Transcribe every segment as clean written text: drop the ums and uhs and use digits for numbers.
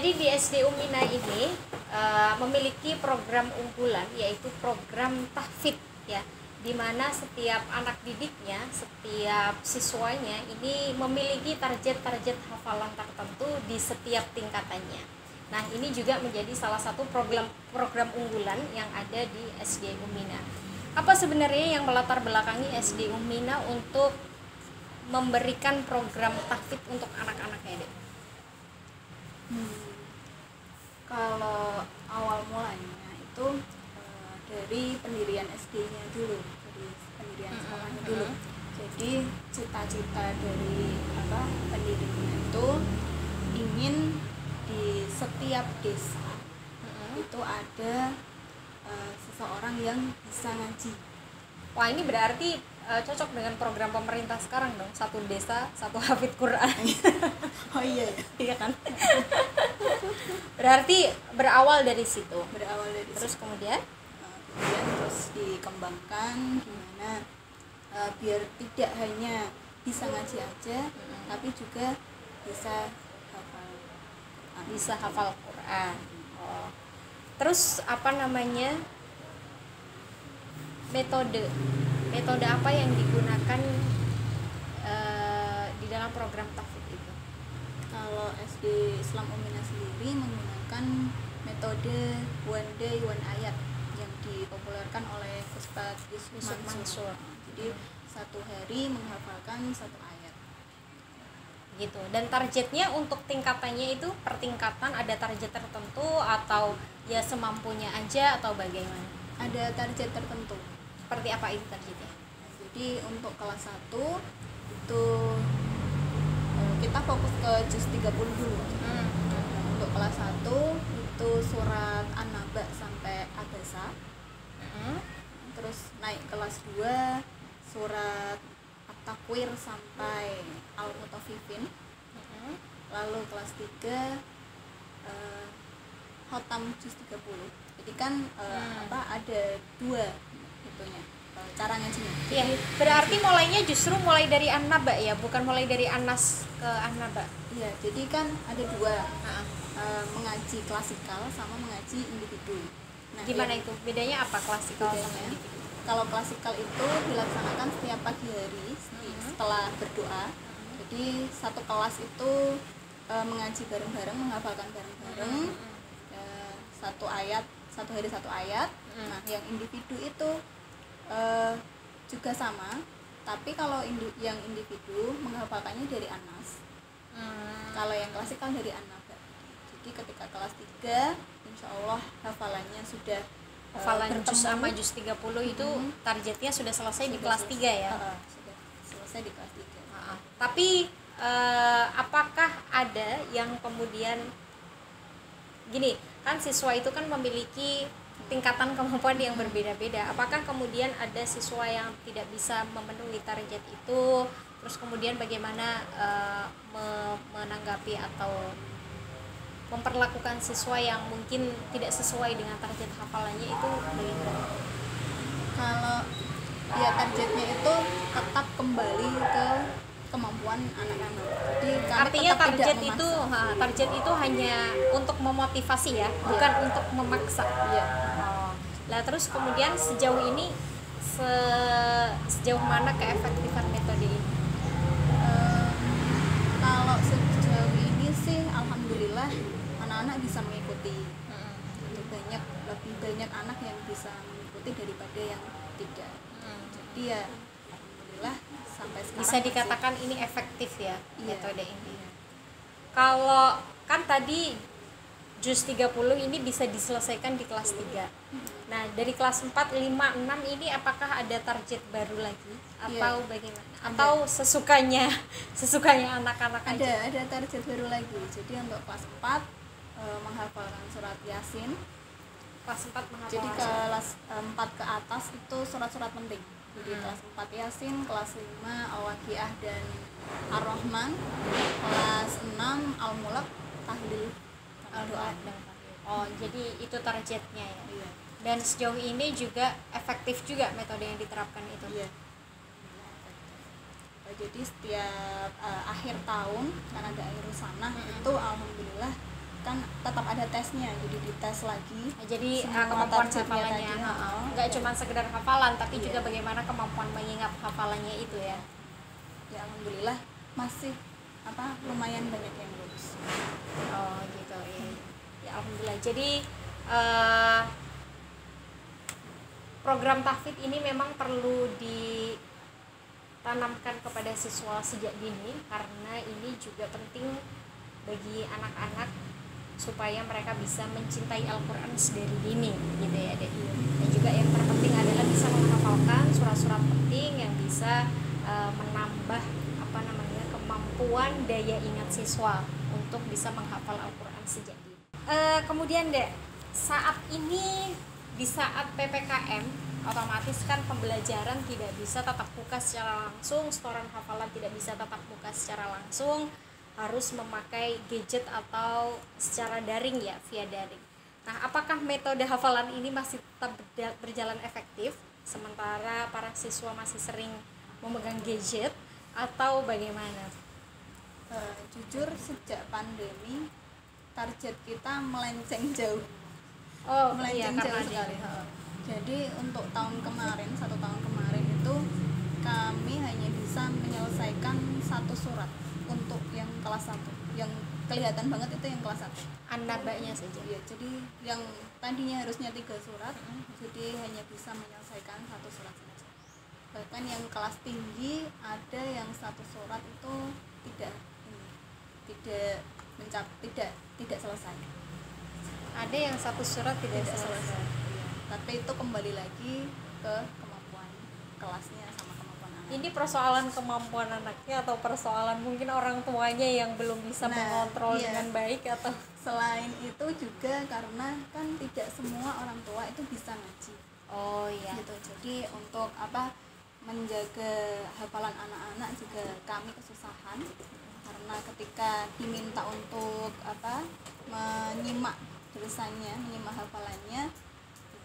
Jadi di SD Umina ini memiliki program unggulan, yaitu program tahfidz ya, di mana setiap anak didiknya, setiap siswanya ini memiliki target-target hafalan tertentu di setiap tingkatannya. Nah, ini juga menjadi salah satu program unggulan yang ada di SD Umina. Apa sebenarnya yang melatar belakangi SD Umina untuk memberikan program tahfidz untuk anak-anaknya, Dek? Kalau awal mulanya itu dari pendirian SD-nya dulu, dari pendirian sekolahnya dulu. Jadi cita-cita dari pendirinya itu ingin di setiap desa itu ada seseorang yang bisa ngaji. Wah, ini berarti cocok dengan program pemerintah sekarang dong, satu desa satu hafidz Quran. Oh iya, iya kan? Berarti berawal dari situ. Terus kemudian terus dikembangkan gimana biar tidak hanya bisa ngaji aja, tapi juga bisa hafal Quran. Oh. Terus metode apa yang digunakan di dalam program tahfidz itu? Kalau SD Islam Umina sendiri menggunakan metode one day one ayat yang dipopulerkan oleh Ustadz Yusuf Mansur. Jadi satu hari menghafalkan satu ayat gitu. Dan targetnya untuk tingkatannya itu per tingkatan ada target tertentu atau ya semampunya aja atau bagaimana? Ada target tertentu. Seperti apa itu targetnya? Jadi untuk kelas 1 itu kita fokus ke juz 30 dulu. Untuk kelas 1 itu surat An-Naba sampai Abasa. Terus naik kelas 2 surat At-Takwir sampai Al-Mutaffifin. Lalu kelas 3 Khotam juz 30. Jadi kan ada 2 itunya cara ngajinya. Iya, berarti mulai dari An-Naba ya, bukan mulai dari An-Nas ke An-Naba. Iya, jadi kan ada 2, mengaji klasikal sama mengaji individu. Nah, gimana itu? Bedanya apa klasikal sama individu? Kalau klasikal itu dilaksanakan setiap pagi hari setelah berdoa. Jadi satu kelas itu mengaji bareng-bareng, menghafalkan bareng-bareng satu hari satu ayat. Nah, yang individu itu juga sama, tapi kalau yang individu menghafalkannya dari An-Nas. Kalau yang klasikal dari An-Naba. Jadi ketika kelas 3 insya Allah hafalannya sudah hafalan juz sama juz 30 itu targetnya sudah selesai di kelas 3 ya? Sudah selesai di kelas 3. Tapi apakah ada yang kemudian gini, kan siswa itu kan memiliki tingkatan kemampuan yang berbeda-beda. Apakah kemudian ada siswa yang tidak bisa memenuhi target itu, terus kemudian bagaimana menanggapi atau memperlakukan siswa yang mungkin tidak sesuai dengan target hafalannya itu bagaimana? Kalau ya targetnya itu tetap kembali ke kemampuan anak-anak. Jadi artinya target itu hanya untuk memotivasi ya, bukan untuk memaksa. Iya. Lah terus kemudian sejauh ini sejauh mana keefektifan metode ini? Kalau sejauh ini sih alhamdulillah anak-anak bisa mengikuti. Lebih banyak anak yang bisa mengikuti daripada yang tidak. Jadi ya alhamdulillah sampai sekarang bisa dikatakan ini efektif ya, metode ini. Iya. Kalau kan tadi juz 30 ini bisa diselesaikan di kelas 3. Nah, dari kelas 4, 5, 6 ini apakah ada target baru lagi atau bagaimana? Atau sesukanya anak-anak aja? Ada target baru lagi. Jadi untuk kelas 4 menghafalkan surat Yasin. Kelas 4 menghafalkan. Jadi kelas 4 ke atas itu surat-surat penting. Jadi kelas 4 Yasin, kelas 5 Al-Waqiah dan Ar-Rahman, kelas 6 Al-Mulk, Tahlil, doa. Oh, jadi itu targetnya ya. Iya. Dan sejauh ini juga efektif juga metode yang diterapkan itu. Iya. Jadi setiap akhir tahun kan ada akhir sanah itu alhamdulillah kan tetap ada tesnya, jadi dites lagi. Jadi semua kemampuan targetnya hafalannya tadi, nggak cuma sekedar hafalan, tapi Iya. juga bagaimana kemampuan mengingat hafalannya itu ya. Ya alhamdulillah masih lumayan banyak yang lulus. Oh gitu ya. Ya alhamdulillah. Jadi program tahfidz ini memang perlu ditanamkan kepada siswa sejak dini, karena ini juga penting bagi anak-anak supaya mereka bisa mencintai Al-Quran sedari dini gitu ya Dek. Dan juga yang terpenting adalah bisa menghafalkan surat-surat penting yang bisa menambah kemampuan daya ingat siswa untuk bisa menghafal Al-Quran sejak dini. Kemudian Dek, saat ini di saat PPKM otomatis kan pembelajaran tidak bisa tatap muka secara langsung, setoran hafalan tidak bisa tatap muka secara langsung, harus memakai gadget atau secara daring ya, via daring. Nah, apakah metode hafalan ini masih tetap berjalan efektif sementara para siswa masih sering memegang gadget atau bagaimana? Jujur sejak pandemi target kita melenceng jauh. Melenceng jauh sekali. Jadi untuk tahun kemarin, 1 tahun kemarin itu kami hanya bisa menyelesaikan 1 surat untuk yang kelas 1. Yang kelihatan banget itu yang kelas 1. An-Naba'nya saja. Iya, jadi yang tadinya harusnya 3 surat, jadi hanya bisa menyelesaikan 1 surat saja. Bahkan yang kelas tinggi ada yang 1 surat itu tidak selesai. Ada yang 1 surat tidak selesai. Tapi itu kembali lagi ke kemampuan kelasnya sama kemampuan anak. Ini persoalan kemampuan anaknya atau persoalan mungkin orang tuanya yang belum bisa mengontrol dengan baik, atau selain itu juga karena kan tidak semua orang tua itu bisa ngaji. Oh iya. Gitu. Jadi untuk menjaga hafalan anak-anak juga kami kesusahan, karena ketika diminta untuk menyimak tulisannya, menyimak hafalannya,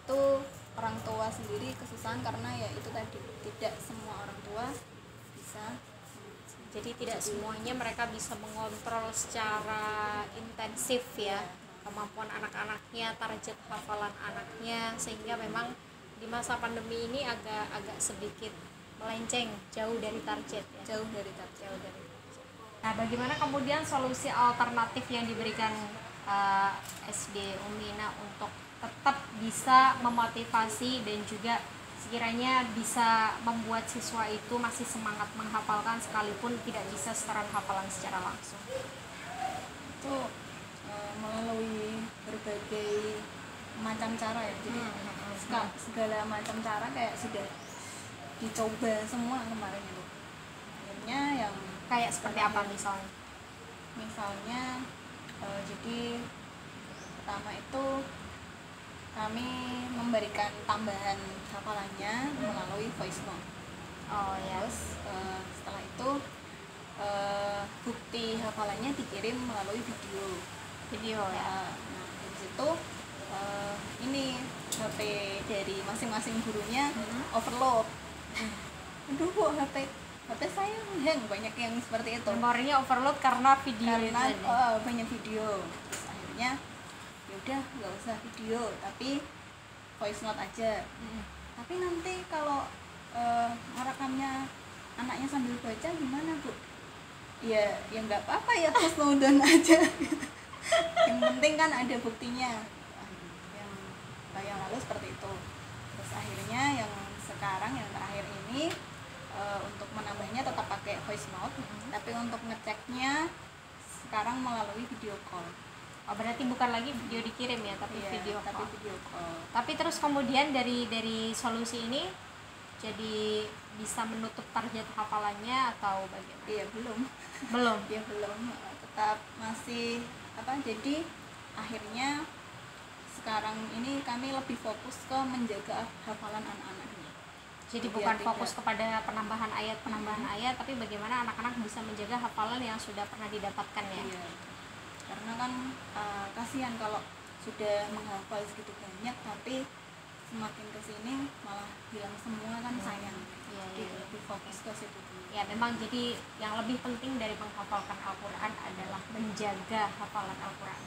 itu orang tua sendiri kesusahan karena ya itu tadi tidak semua orang tua bisa. Jadi tidak semuanya mereka bisa mengontrol secara intensif ya kemampuan anak-anaknya, target hafalan anaknya, sehingga memang di masa pandemi ini agak sedikit melenceng jauh dari target ya. Jauh dari target. Nah, bagaimana kemudian solusi alternatif yang diberikan SD Umina untuk tetap bisa memotivasi dan juga sekiranya bisa membuat siswa itu masih semangat menghafalkan sekalipun tidak bisa setoran hafalan secara langsung? Itu melalui berbagai macam cara ya. Jadi segala macam cara kayak sudah dicoba semua kemarin itu. Akhirnya yang kayak seperti apa misalnya? Jadi pertama itu kami memberikan tambahan hafalannya melalui voice note. Terus setelah itu bukti hafalannya dikirim melalui video ya. Nah dari situ ini HP dari masing-masing gurunya overload. Aduh kok HP saya hang, banyak yang seperti itu. Memorinya overload karena video banyak video. Terus akhirnya ya udah nggak usah video, tapi voice note aja. Tapi nanti kalau merekamnya anaknya sambil baca gimana Bu? Ya nggak apa-apa ya, terus download aja. Yang penting kan ada buktinya. Yang lalu seperti itu. Terus akhirnya yang sekarang yang terakhir ini untuk menambahnya tetap pakai voice note, tapi untuk ngeceknya sekarang melalui video call. Berarti bukan lagi video dikirim ya, tapi video call. Tapi terus kemudian dari solusi ini jadi bisa menutup target hafalannya atau bagaimana? Iya, belum. Ya belum. Tetap masih jadi akhirnya sekarang ini kami lebih fokus ke menjaga hafalan anak-anak ini. Jadi bukan fokus kepada penambahan ayat, tapi bagaimana anak-anak bisa menjaga hafalan yang sudah pernah didapatkan ya. Iya. Karena kan kasihan kalau sudah menghafal segitu banyak tapi semakin kesini malah hilang semua kan sayang. Jadi lebih fokus ke situ dulu. Ya memang, jadi yang lebih penting dari menghafalkan Al-Quran adalah menjaga hafalan Al-Quran.